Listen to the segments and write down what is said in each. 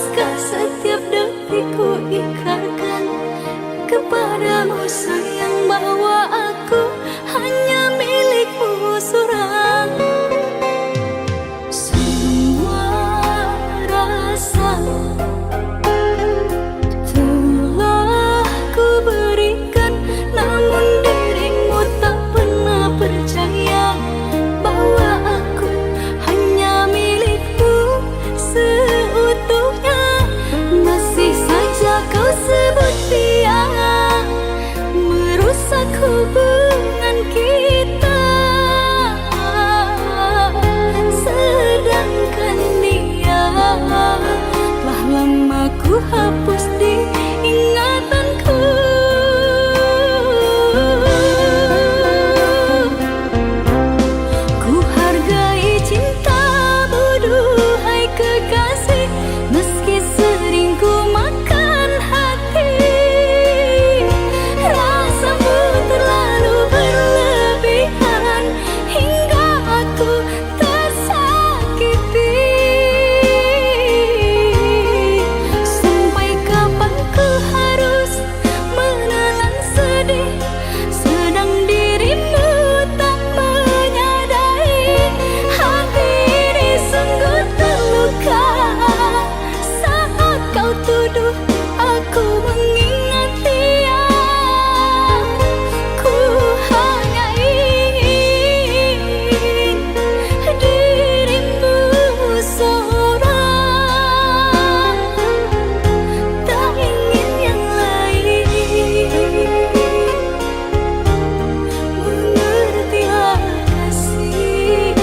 Haruskah setiap detik ku ikrarkan kepadamu sayang bahwa aku hanya milikmu seorang. Semua rasa telah ku berikan, namun dirimu tak pernah percaya bahwa aku hanya milikmu seutuhnya. Masih saja kau sebut dia merusak hubungan kita, sedangkan dia telah lama ku hapus di ingatanku. Ku hargai cintamu duhai kekasih, meski sering ku makan hati. Rasamu terlalu berlebihan hingga aku tersakiti. Sampai kapan ku harus menelan sedih, sedang dirimu tak menyadari. Hati ini sungguh terluka saat kau tuduh aku mengingat dia. Ku hanya ingin dirimu seorang, tak ingin yang lain. Mengertilah kasih.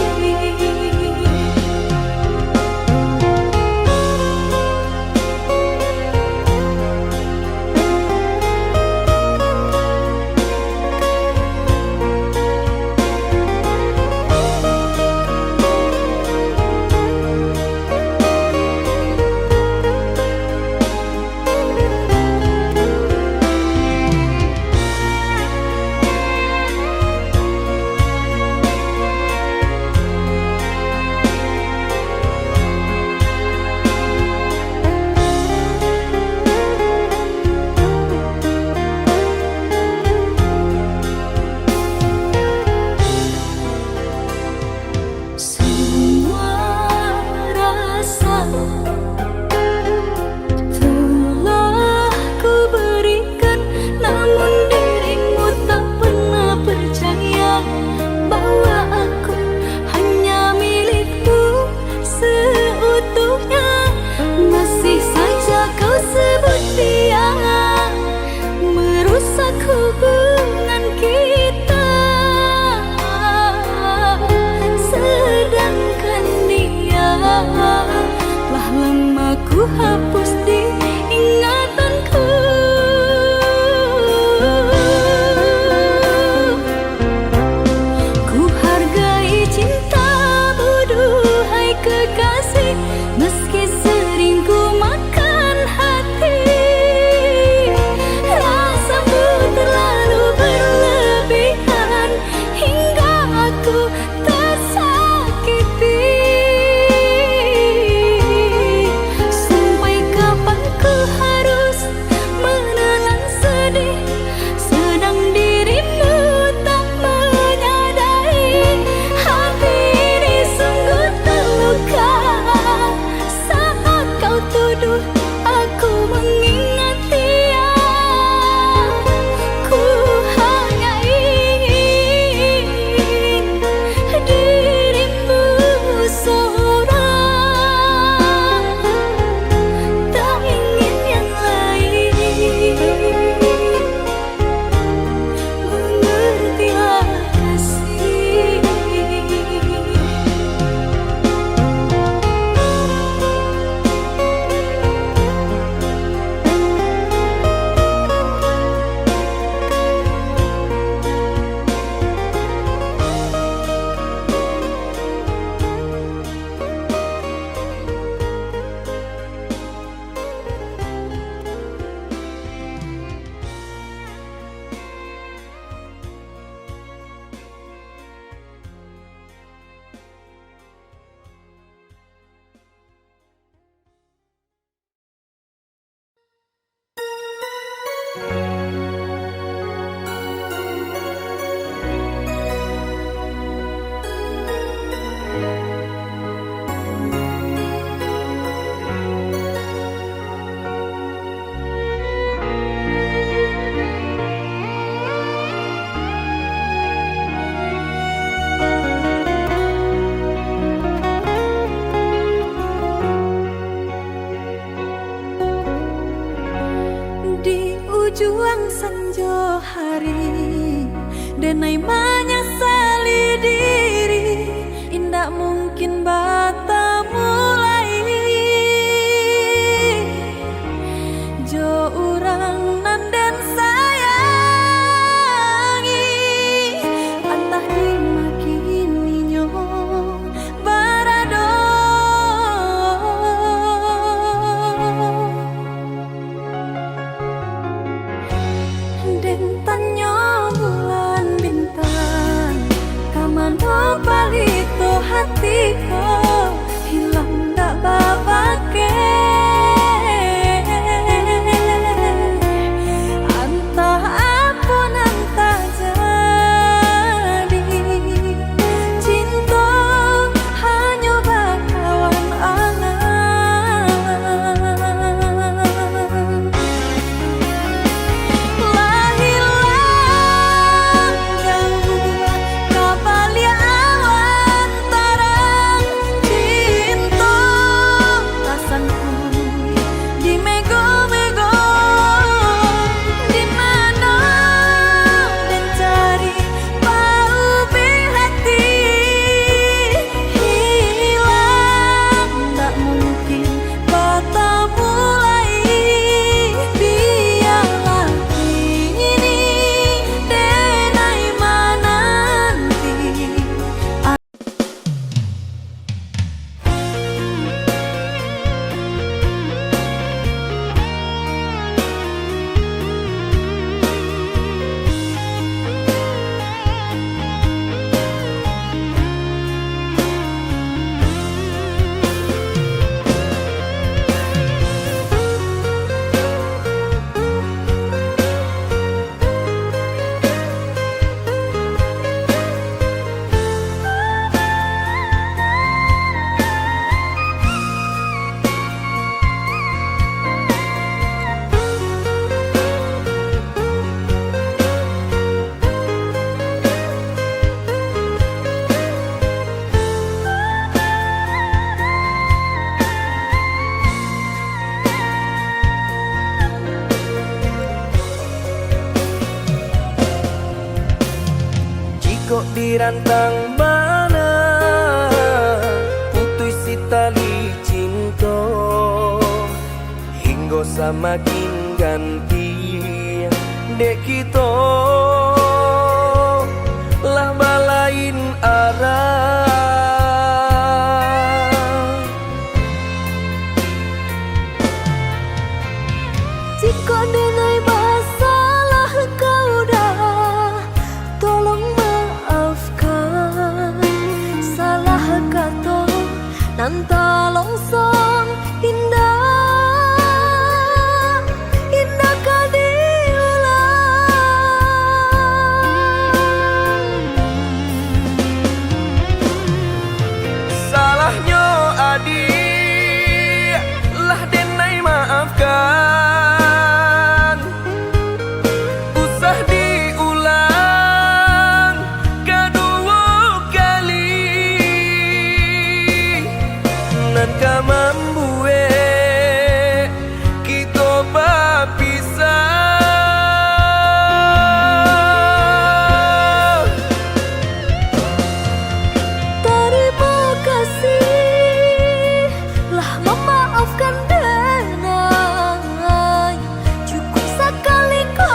Di ujung senja hari denai menyesali diri, indak mungkin bata mulai jo urang nan den sayangi, antah dimakini nyo barado. Den tanya bulan bintang, kamano palito hatiku, hilang dak babake. Antah apa nan tak jadi, cinta hanya bakawan angan. Kok dirantang mana putus si tali cinta, hingga semakin ganti dek kita lah balain arah. Jika denai masalah kau dah, tolong maafkan salah kata nan tak longsong indah, indah kau diulang. Salahnya adik lah denai maafkan. Ka membuat kita berpisah. Terima kasih lah memaafkan denai, cukup sekali kau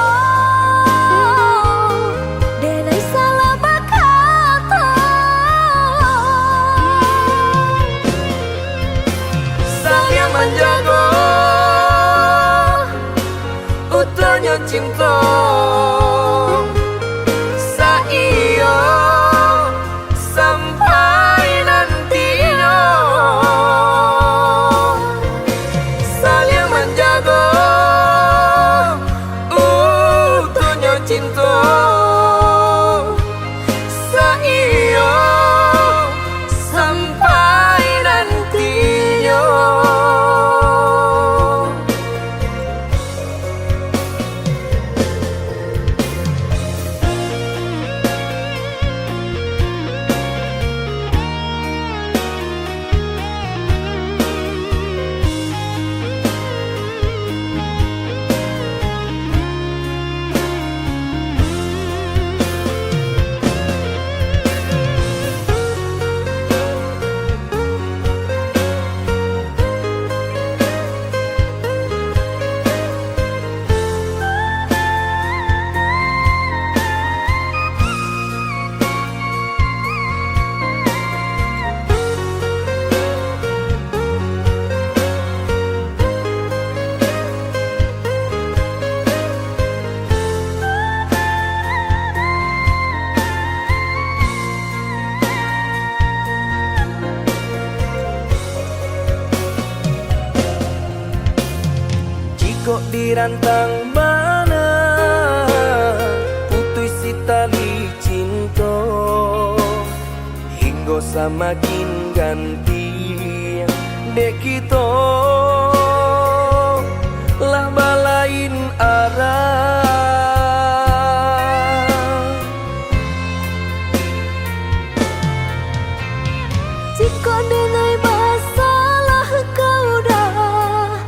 denai salah berkata. Saya menjaga utuhnya cinta, saya sampai nantinya. Saling menjaga Kok dirantang mana putus si tali cinta, hingga semakin ganti dek kita lah balain arah. Jika dengai masalah kau dah,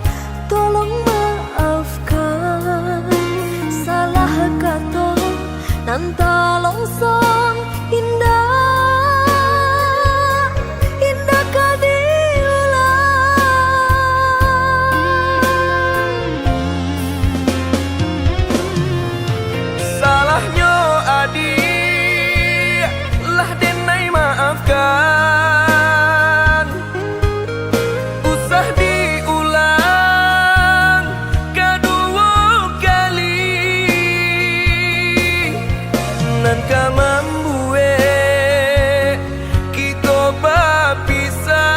tolong maafkan. Salah kata nanta longsong indah, indah kau diulang. Salahnya adik lah denai maafkan, usah diulang kedua kali. Nan ka membuat kita berpisah.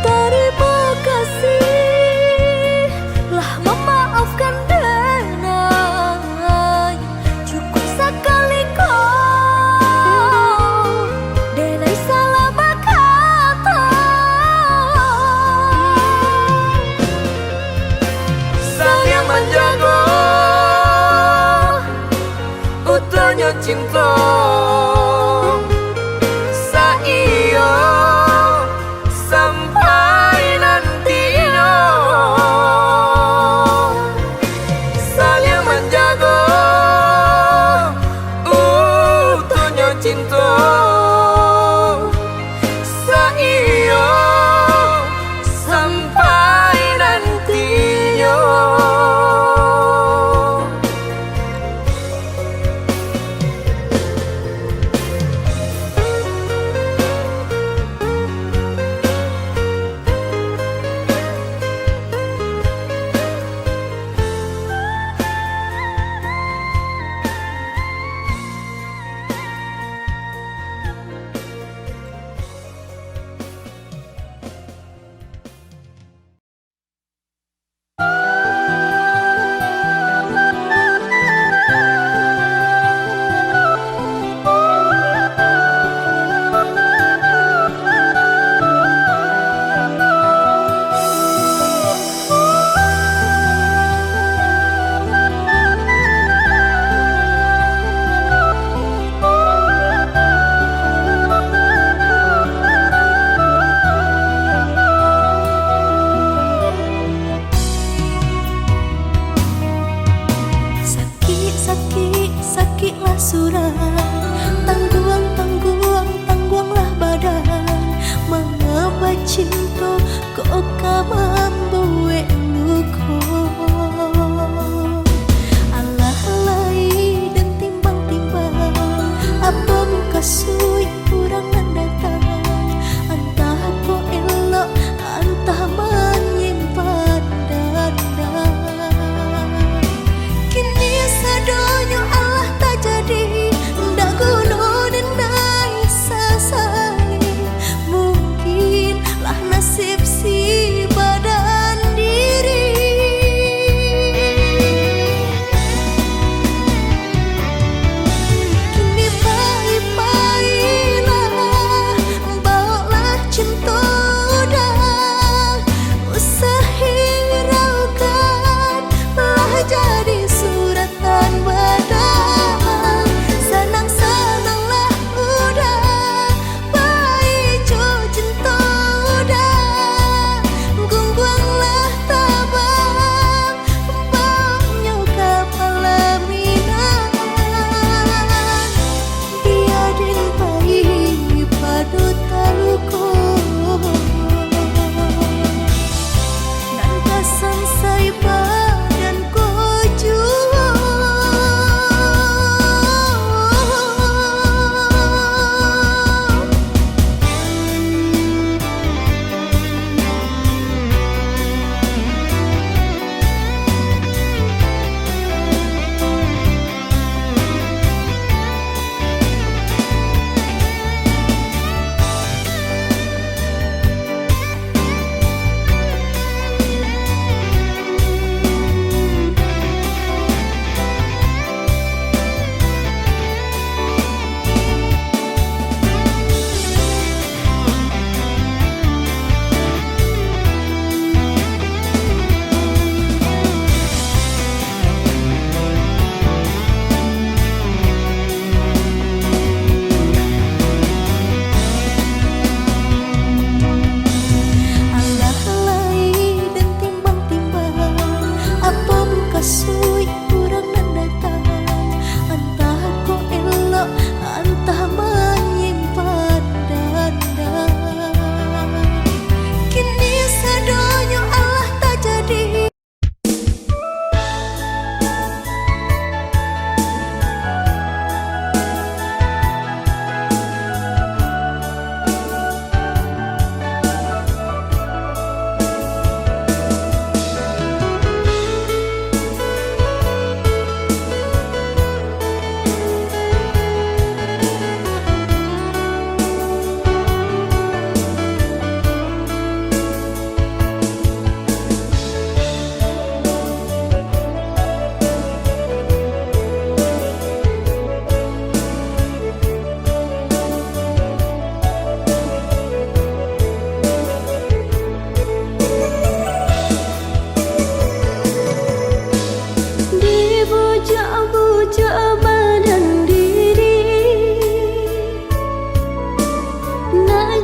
Terima kasih lah memaafkan denai. Cukup sekali kau denai salah berkata. Saya menjaga utuhnya cinta, saya sampai nantinya. Saya menjaga utuhnya cinta, saya sampai nantinya.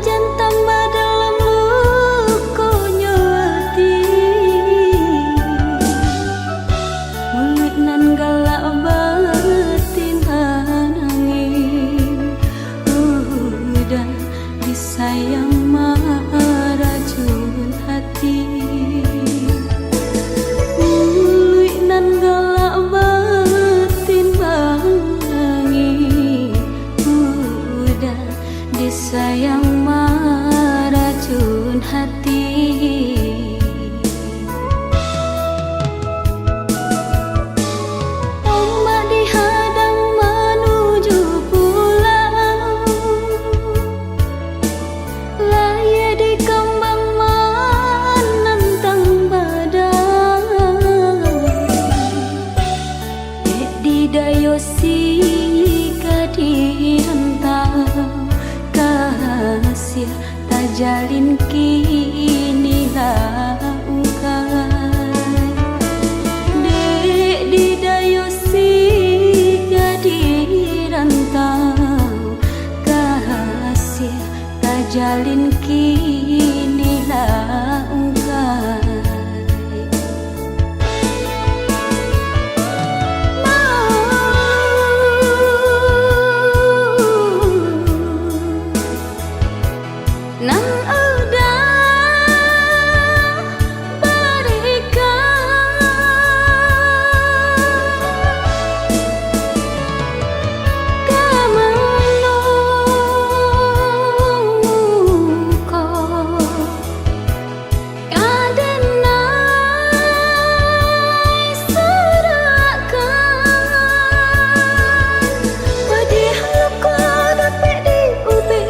jan tambah dalam lukonya hati. Mulut nan galak batin hanangin, udah disayang meracun hati. Mulut nan galak batin hanangin, udah disayang meracun hati. Ombak dihadang menuju pulau, laya di kembang menentang badai. Di dayosi kadirantau, kasih tak jalin kini laukai. Dek di dayosi kadirantau, kasih tak jalin kini laukai. Nan udah berikan kemenuko kadenai serahkan. Pedih luka dapat diubah,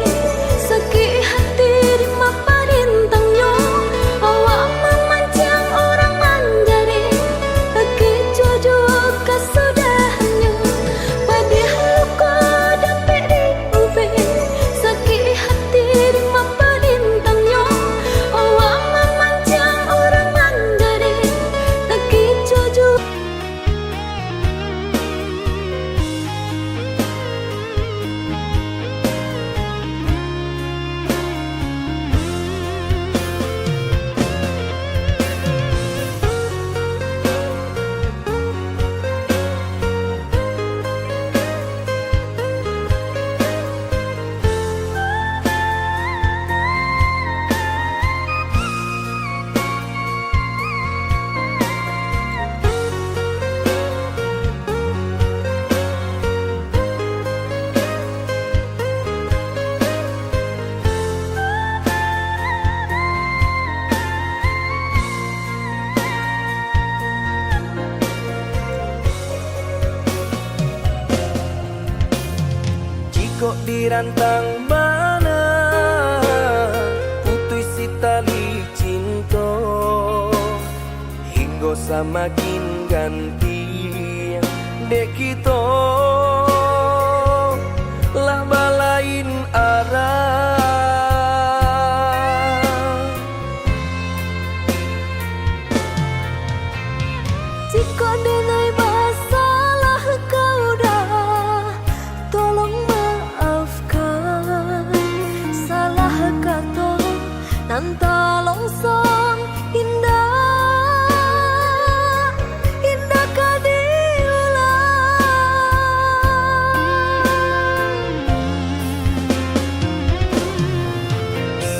sakit hati dimapa rintangnya. Awak memancing orang menjadi kecujuk kesudahannya. Pedih luka dapat diubah, sakit hati dimapa rintangnya. Awak memancing orang menjadi kecujuk. Jika dirantang mana putus si tali cinta, hingga semakin ganti dek kita lah balain arah. Jika denai masalah kau dah, tolong maafkan. Salah kata nan tolong song indah, indah kau diulang.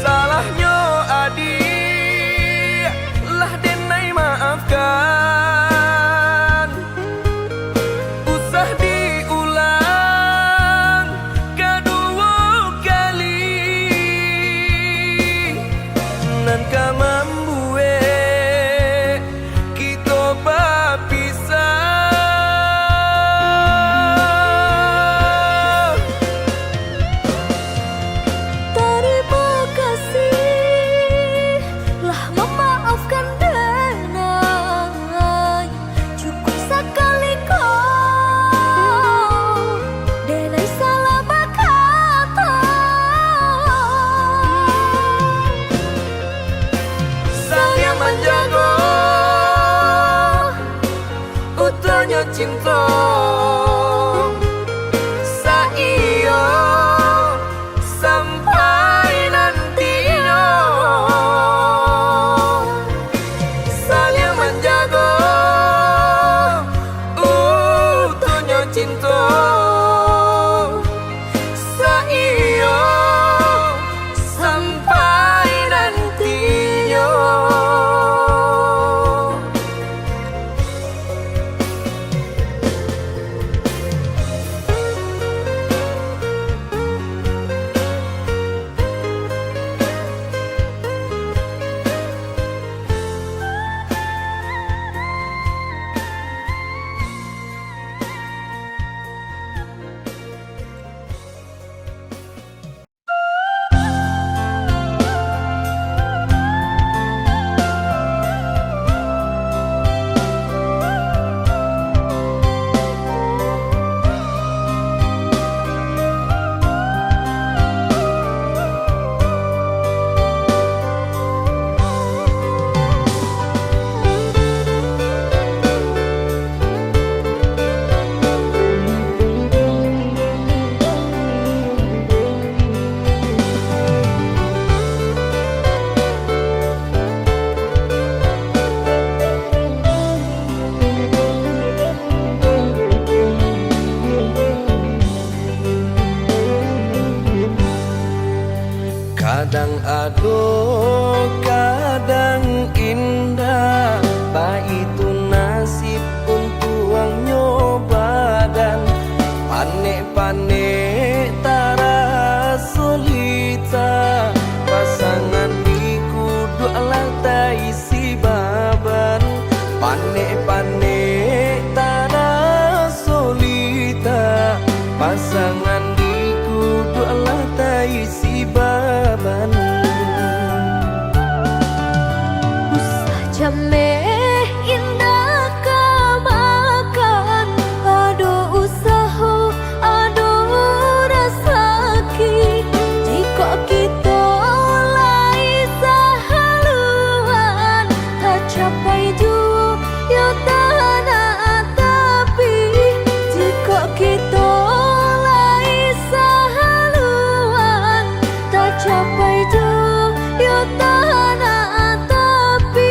Salahnya adik lah denai maafkan. Usah diulang kedua kali. Nan ka membuat kita berpisah. Terima kasih lah memaafkan denai. Cukup sekali kau denai salah berkata. Sang yang menjaga utuhnya cinta. Sa iyo sampai nanti. Kadang aduh, kadang indah, pak itu nasib untuk ang nyoba dan panek-panek tara solita pasangan di kudu alat isi baban panek-panek tara solita pasangan di kudu alat isi baban Usah jameh indah kamakan Aduh usaha, aduh rasaki Jika kita lai sahaluan Tak capai jua ya tanah tapi Jika kita lai sahaluan Tak capai jua ya tanah tapi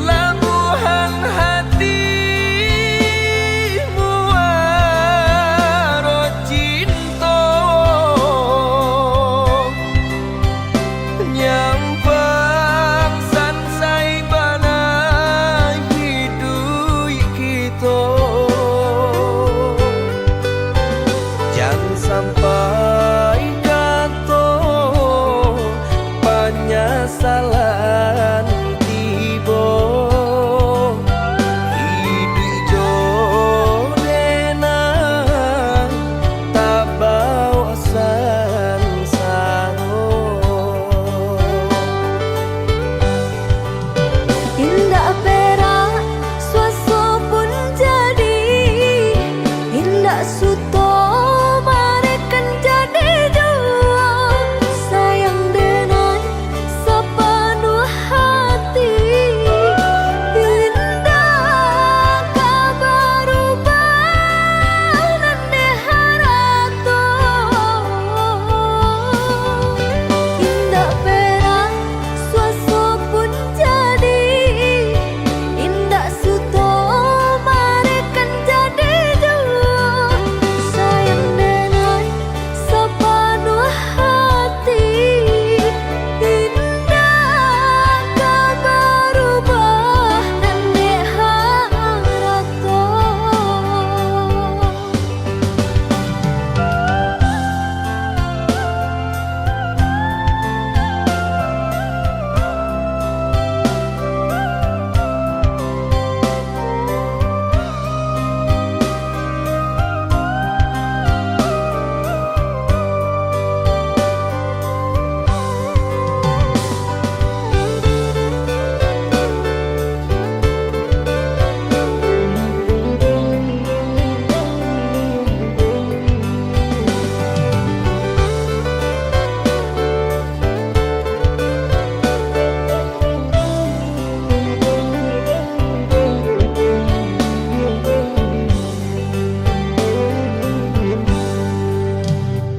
labuhan hati muaro cinta nyampang sansai bana hidup kita jangan sampai kato penyesalan tiba hidup jodena tak bawa sansaro Indah perak suaso pun jadi Indah suto marekan jadi dua Sayang denai sepenuh hati Indah kabar ubah nande harato Indah perak suaso pun jadi Indah suto marekan jadi dua Sayang denai sepenuh hati Indah kabar ubah nande harato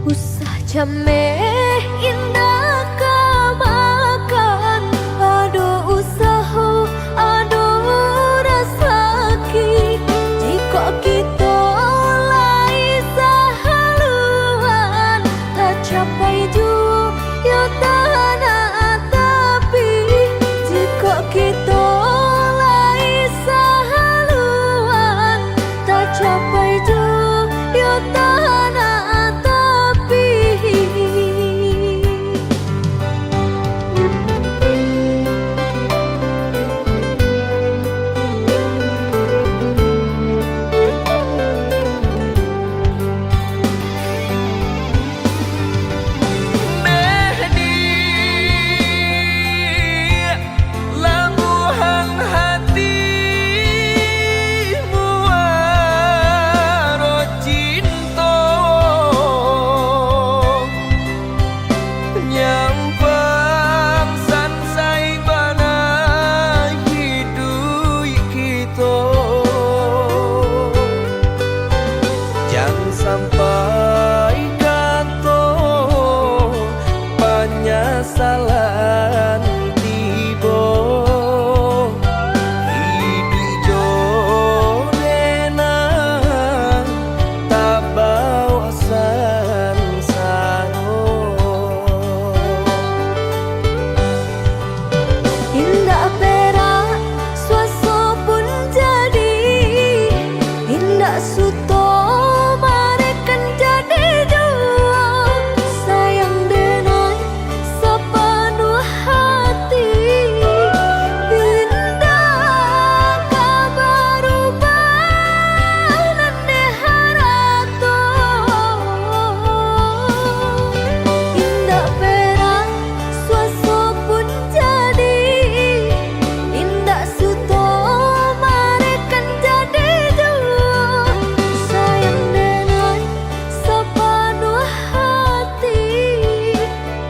Usah jameh indah kamakan Aduh usaha, aduh rasaki Jika kita lai sahaluan Tak capai jua ya tanah tapi Jika kita lai sahaluan Tak capai jua ya tanah tapi sampai kato penyesalan tiba hidup jonena tak bawa sansaro Indah perak suaso pun jadi Indah suto marekan jadi dua Sayang denai sepenuh hati Indah kabar ubah nande harato Indah perak suaso pun jadi Indah suto marekan jadi dua Sayang denai sepenuh hati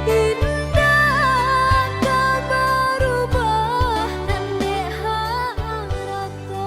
Indah kabar ubah nande harato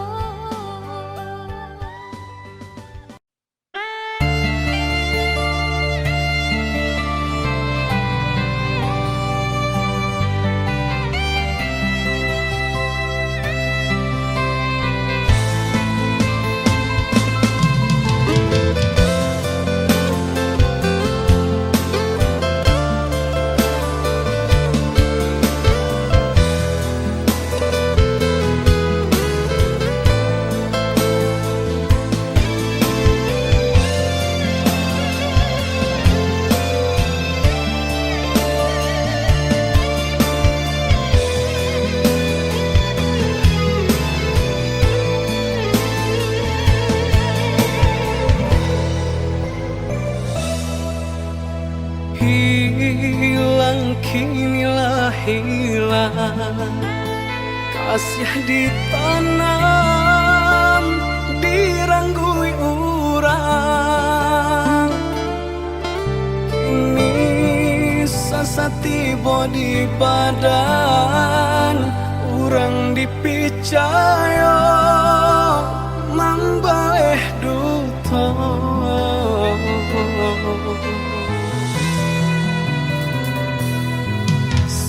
hilang kinilah hilang kasih ditanam diranggui urang kini sasa tiba di badan urang dipicaya mambaleh duto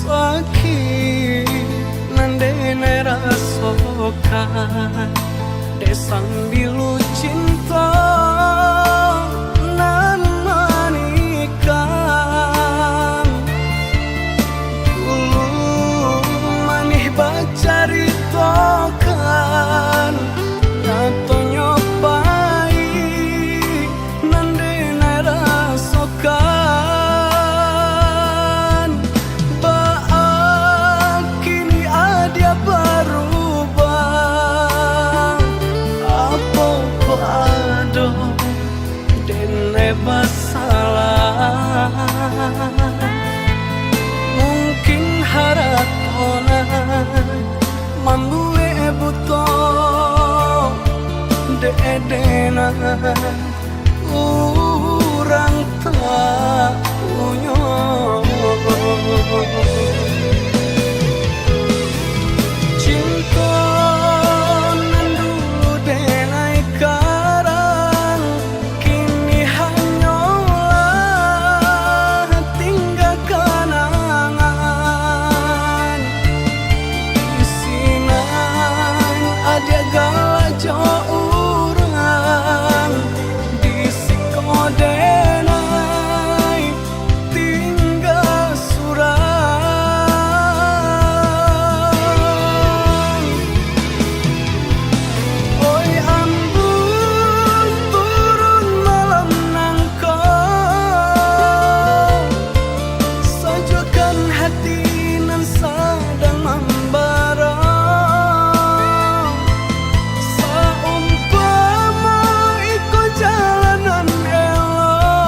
sakit nandene rasokan desang bilu cinta nan manikang dulu manih bacari tokan nyato nyopai nandene rasokan kini ada berubah apa ado dene masalah mungkin haratona mambue buto dedena urang tak punya cinta nan dulu denai karang kini hanyalah tinggal kenangan di sinan ada galajo urang di sikodenai tinggal surang oi ambung turun malam nangkau sajakan hati nan sedang membara saumpama iko jalanan elok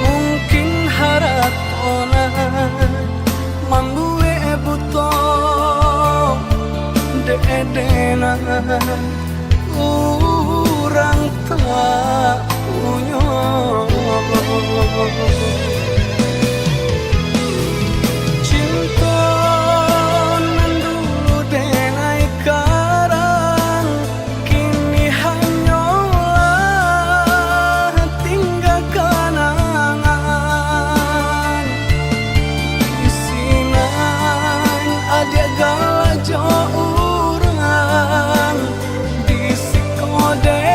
mungkin harap ona mambuwe buto de-edena urang tak punya. Cinta nan dulu denai karang kini hanyalah tinggal kenangan. Isinan ada galajo urang di sikodenai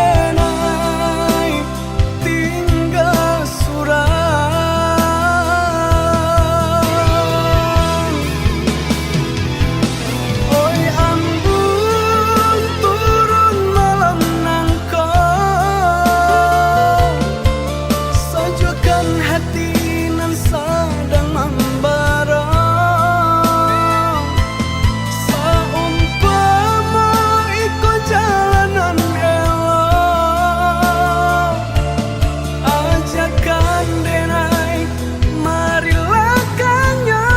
tinggal surang. Oi ambung turun malam nangkau, sajukan hati nan sedang membara. Saumpama ikut jalanan elok, ajakan denai marilah kanyang.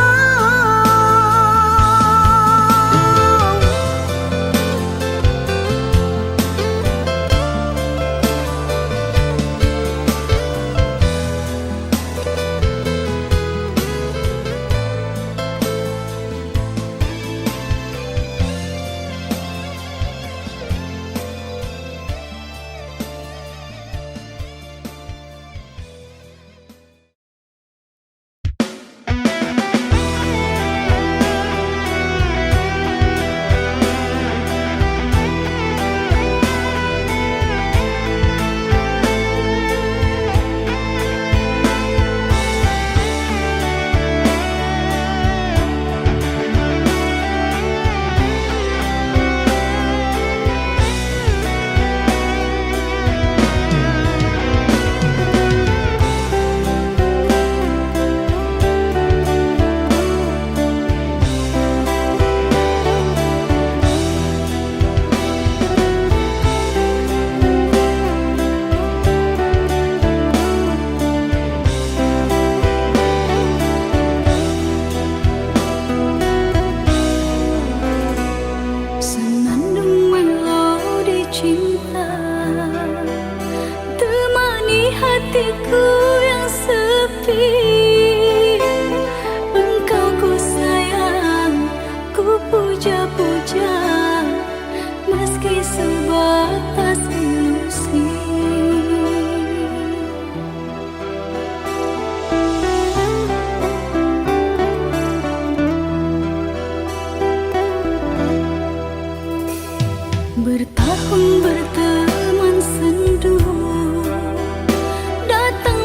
Senandung melodi cinta temani hatiku yang sepi. Engkau ku sayang, ku puja-puja, meski sebatas ilusi. Bertahun berteman sendu, datang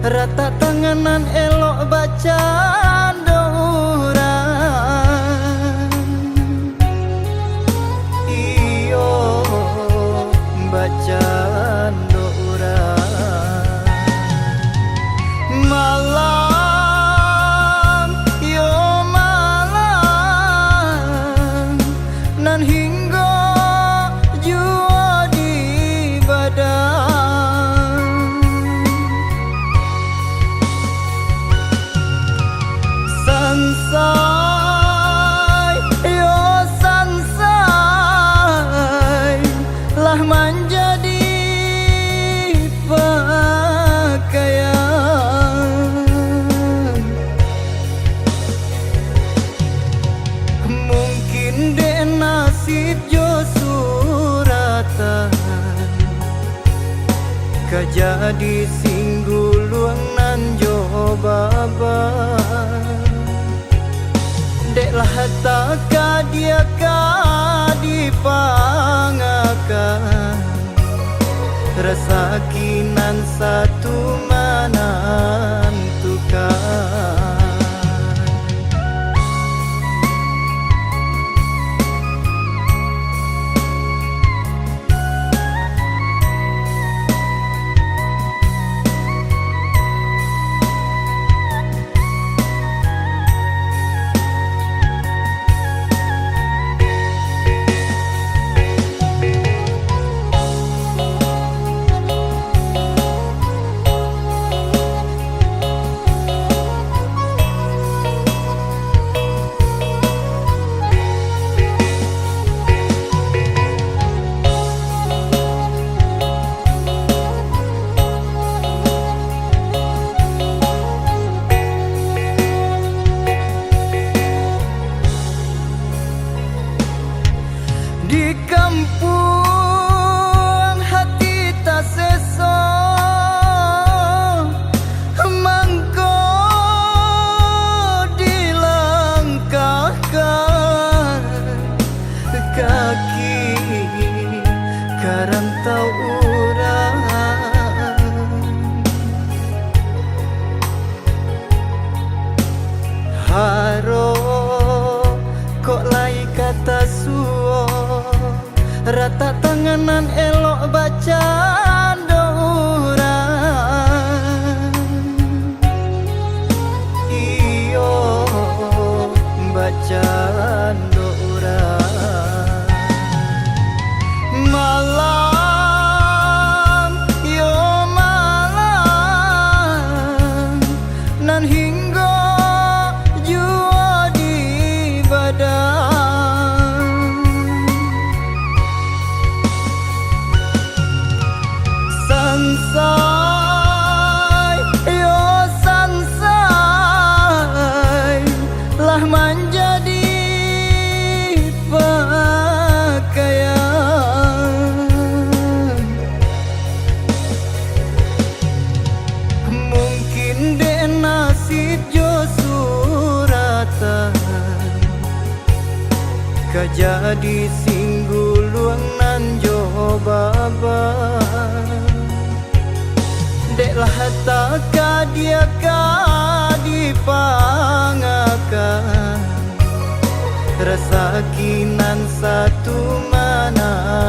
rata tanganan elok baca orang. Iyo baca orang. Malam yo malam nan hingga jua di badan. Sansai yo sansai lah menjadi pakaian. Mungkin dek nasib jo suratan kajadi singguluang nan jo baban. Deklah taka dia dipangakan rasa kinan satu menentukan. Di kampung hati tak seso mangko dilangkahkan kaki karantau urang. Haro kok lai kata suo rata tanganan elok baca orang. Iyo baca orang. Malam yo malam nan hingga jua di badan. Sansai yo sansai lah menjadi pakaian. Mungkin dek nasib jo suratan kajadi singguluang nan jo baban. Deklah taka dia dipangakan rasa kinan satu menentukan.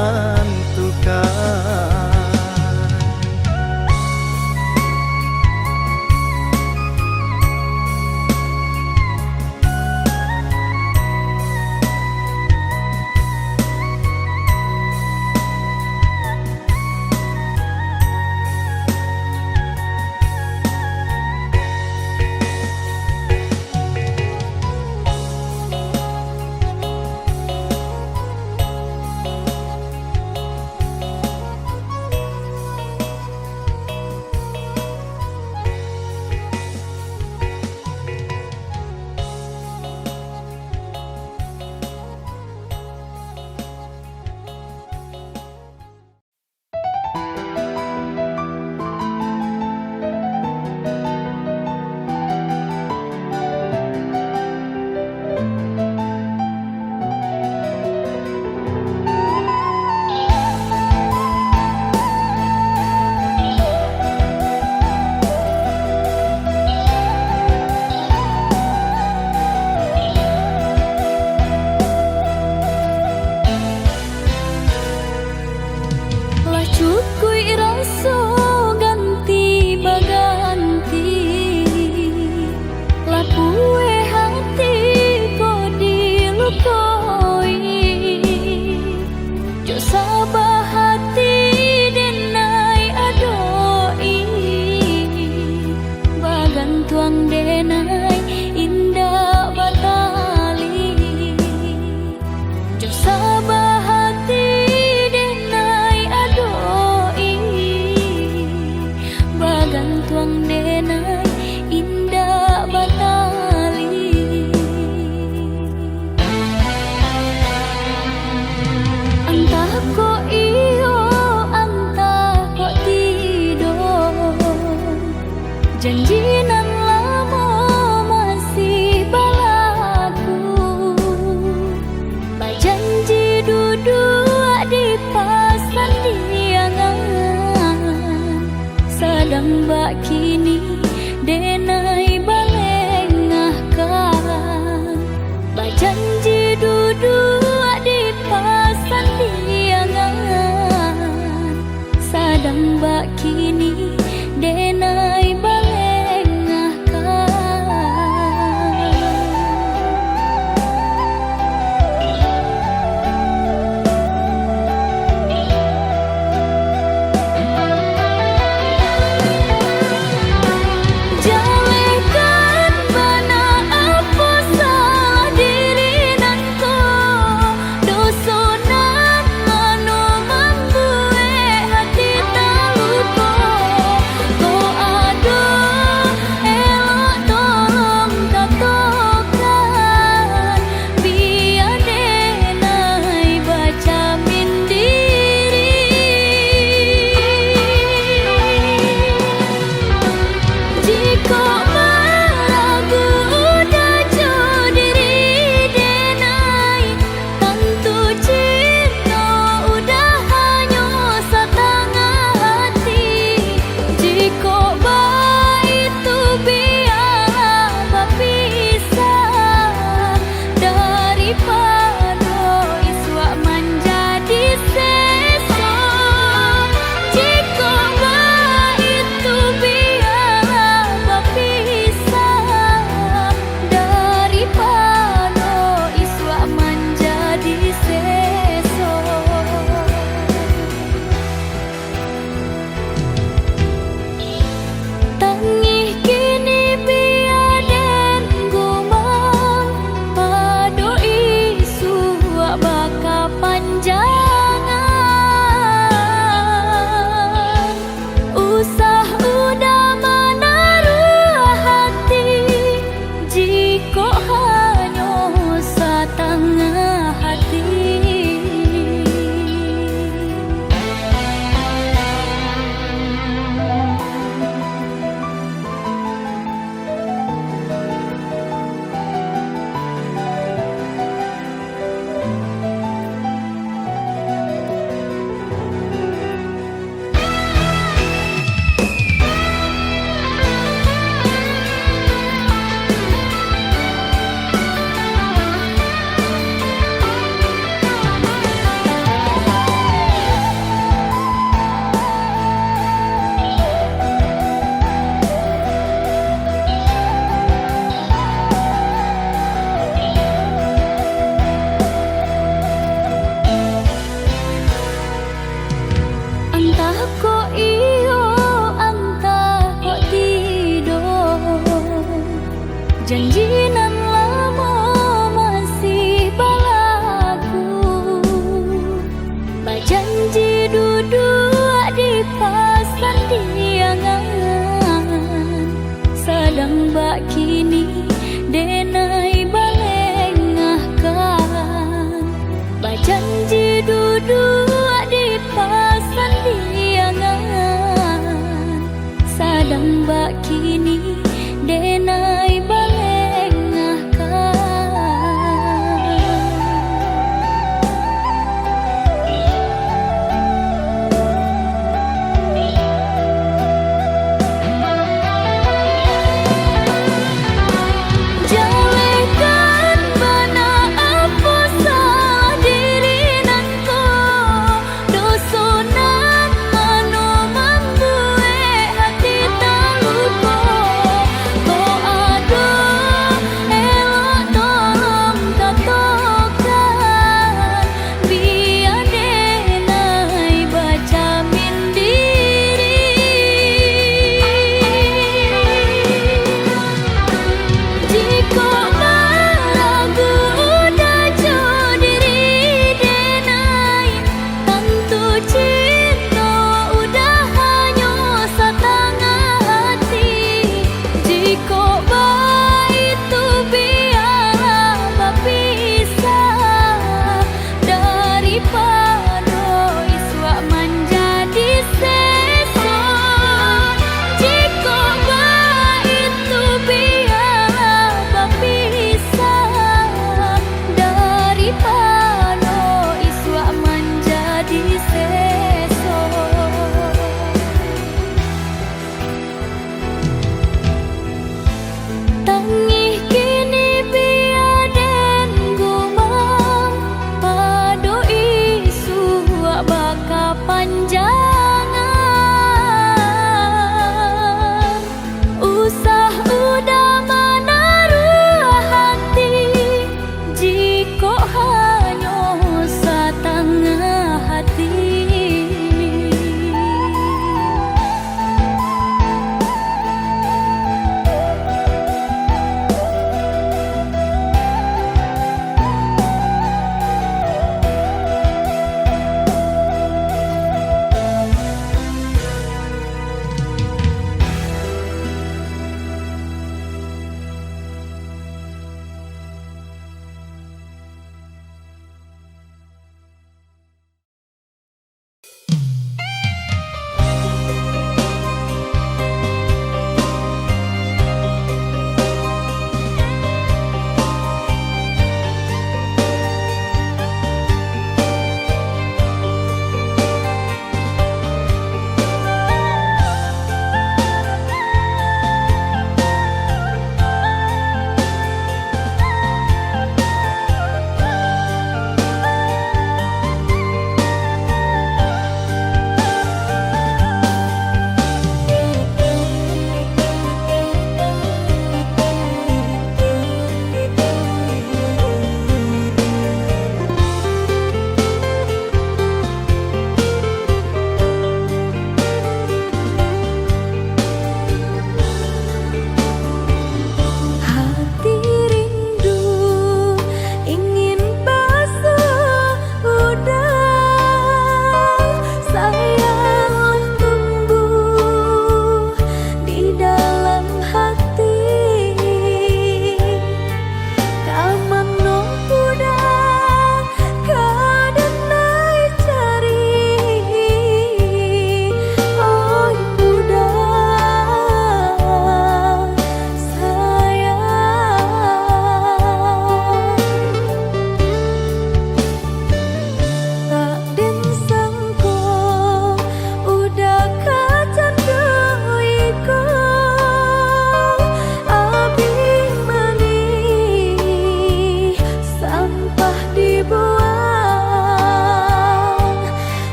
denai balengahkan bajanji duduk di pasan diangan sadang bak kini denai balengahkan. Jalekan bana apa salah diri nanko dosonan anu membuat hati tak lupa. Ko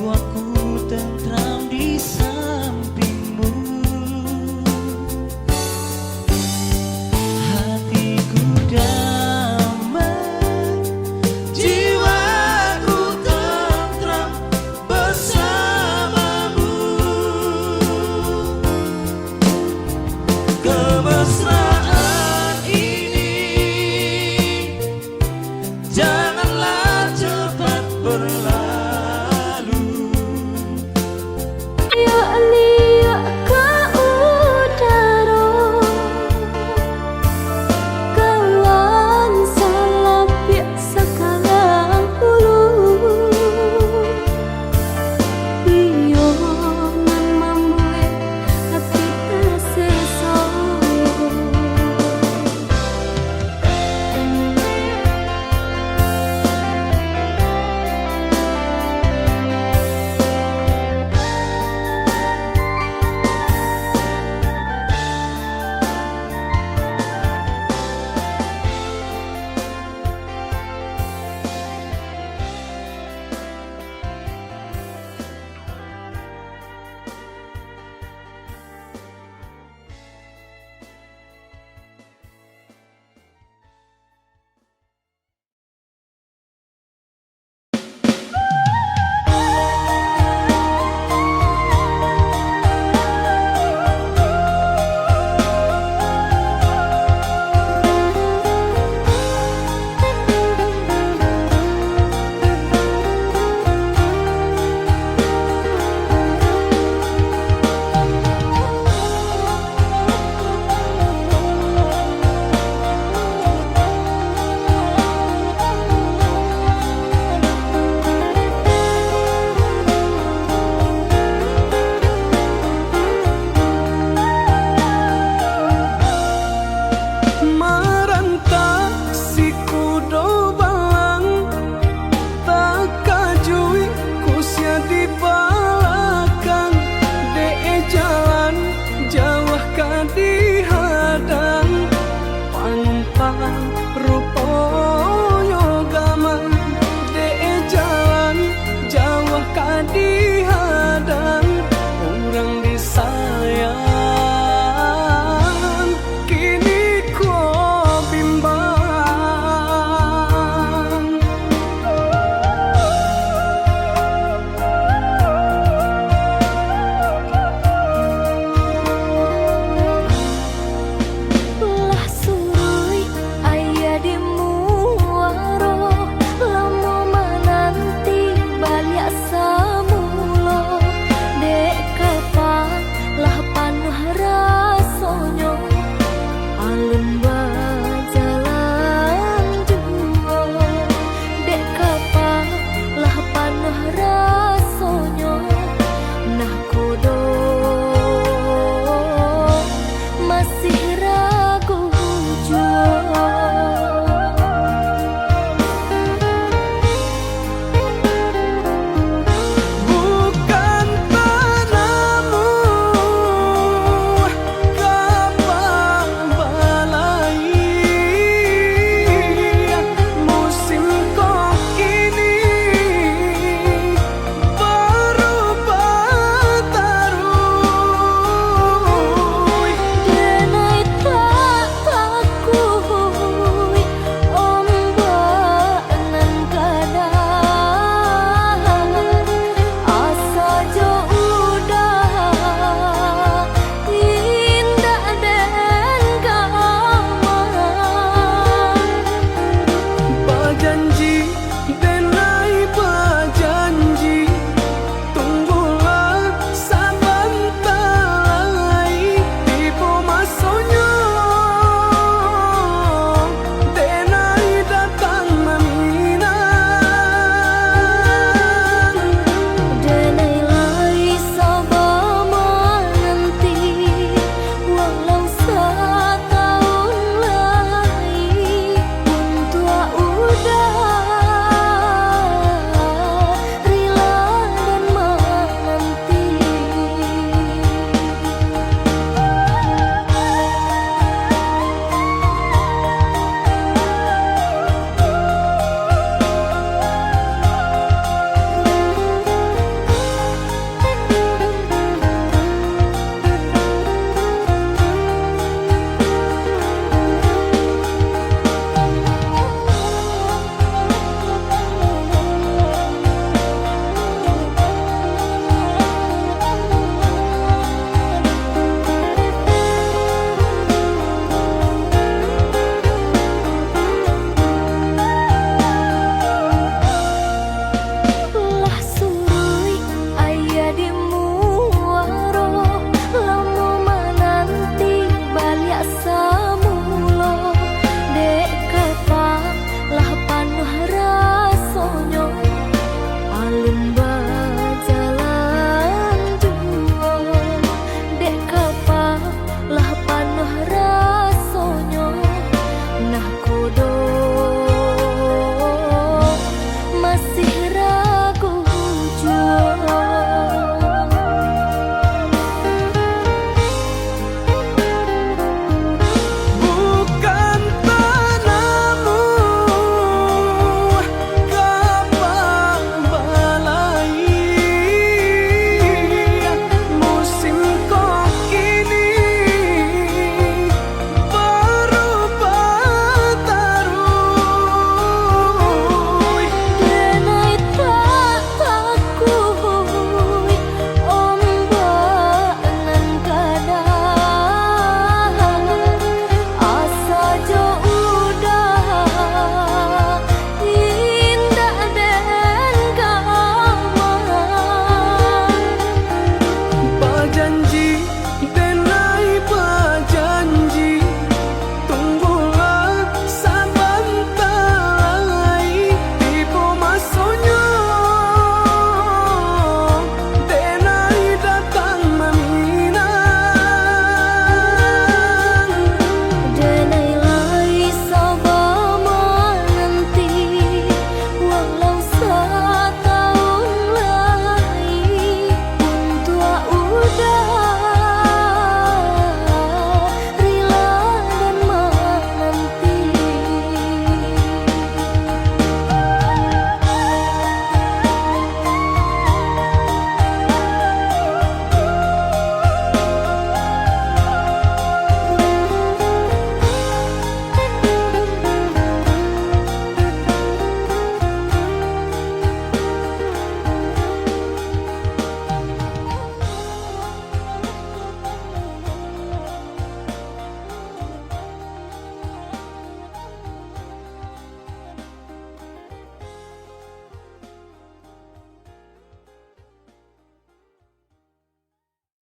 jiwaku